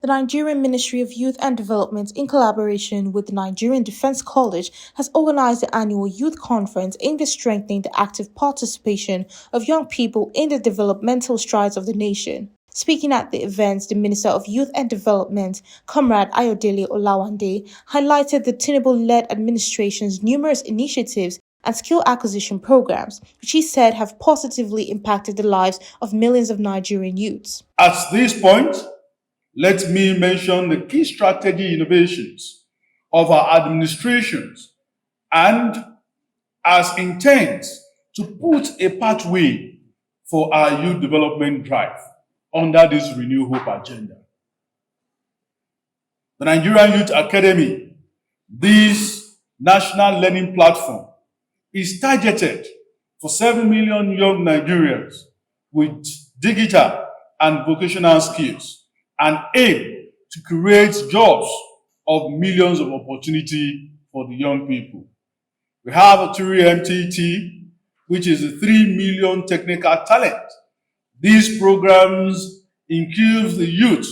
The Nigerian Ministry of Youth and Development, in collaboration with the Nigerian Defence College, has organized the annual youth conference aimed at strengthening the active participation of young people in the developmental strides of the nation. Speaking at the event, the Minister of Youth and Development, Comrade Ayodele Olawande, highlighted the Tinubu-led administration's numerous initiatives and skill acquisition programs, which he said have positively impacted the lives of millions of Nigerian youths. At this point, let me mention the key strategy innovations of our administrations and as intent to put a pathway for our youth development drive under this Renew Hope agenda. The Nigerian Youth Academy, this national learning platform, is targeted for 7 million young Nigerians with digital and vocational skills and aim to create jobs of millions of opportunity for the young people. We have a 3MTT, which is a 3 million technical talent. These programs equip the youth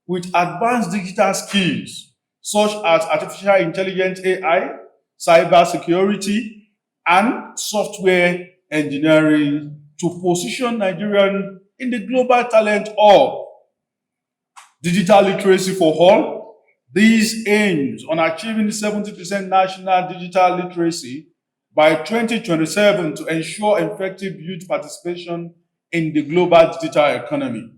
with advanced digital skills, such as artificial intelligence AI, cyber security, and software engineering to position Nigerian in the global talent hub. Digital literacy for all. This aims on achieving 70% national digital literacy by 2027 to ensure effective youth participation in the global digital economy.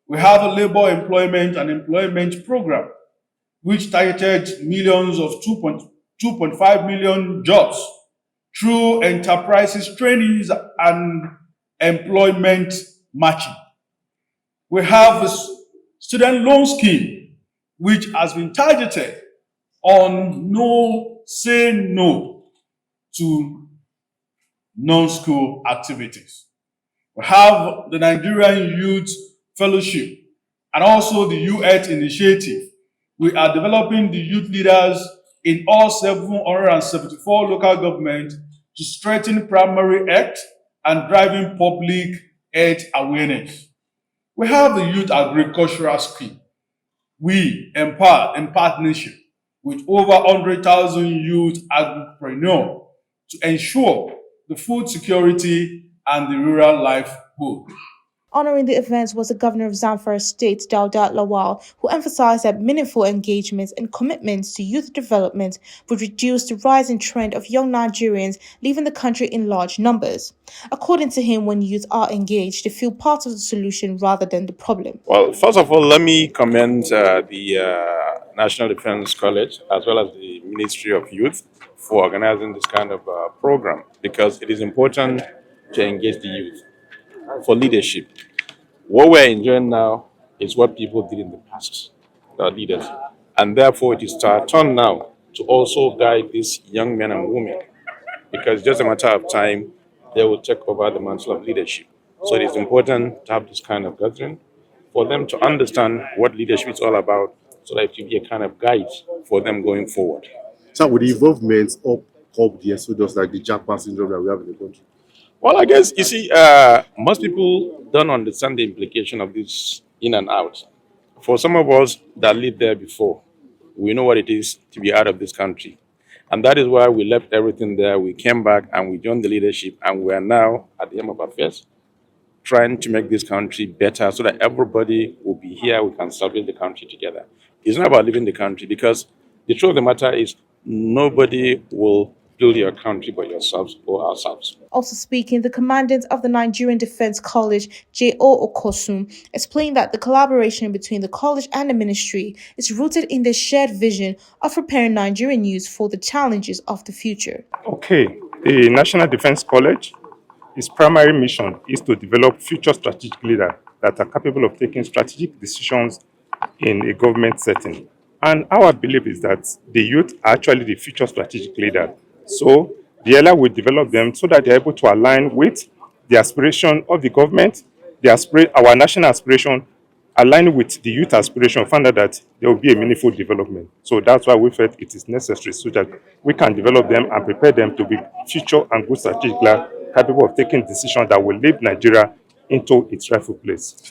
We have a labor employment and employment program, which targeted millions of 2.5 million jobs through enterprises trainings and employment matching. We have a student loan scheme, which has been targeted on saying no to non-school activities. We have the Nigerian Youth Fellowship and also the Youth Initiative. We are developing the youth leaders in all 774 local governments to strengthen primary health and driving public health awareness. We have the Youth Agricultural Scheme. We empower in partnership with over 100,000 youth agripreneurs to ensure the food security and the rural livelihood. Honoring the event was the governor of Zamfara State, Ayodele Olawande, who emphasized that meaningful engagements and commitments to youth development would reduce the rising trend of young Nigerians leaving the country in large numbers. According to him, when youth are engaged, they feel part of the solution rather than the problem. Well, first of all, let me commend the National Defence College as well as the Ministry of Youth for organizing this kind of program, because it is important to engage the youth for leadership. What we're enjoying now is what people did in the past, our leaders. And therefore, it is our turn now to also guide these young men and women, because just a matter of time, they will take over the mantle of leadership. So it is important to have this kind of gathering for them to understand what leadership is all about, so that it will be a kind of guide for them going forward. So with the involvement of the exodus, like the Japan syndrome that we have in the country? Well, I guess, you see, most people don't understand the implication of this in and out. For some of us that lived there before, we know what it is to be out of this country. And that is why we left everything there. We came back and we joined the leadership, and we are now at the end of affairs, trying to make this country better so that everybody will be here. We can salvage the country together. It's not about leaving the country, because the truth of the matter is nobody will build your country but yourselves or ourselves. Also speaking, the commandant of the Nigerian Defence College, J.O. Okosum, explained that the collaboration between the college and the ministry is rooted in the shared vision of preparing Nigerian youth for the challenges of the future. Okay, the National Defence College, its primary mission is to develop future strategic leaders that are capable of taking strategic decisions in a government setting. And our belief is that the youth are actually the future strategic leaders. So the earlier we develop them so that they're able to align with the aspiration of the government, our national aspiration, align with the youth aspiration, find out that there will be a meaningful development. So that's why we felt it is necessary so that we can develop them and prepare them to be future and good strategic leaders capable of taking decisions that will lead Nigeria into its rightful place.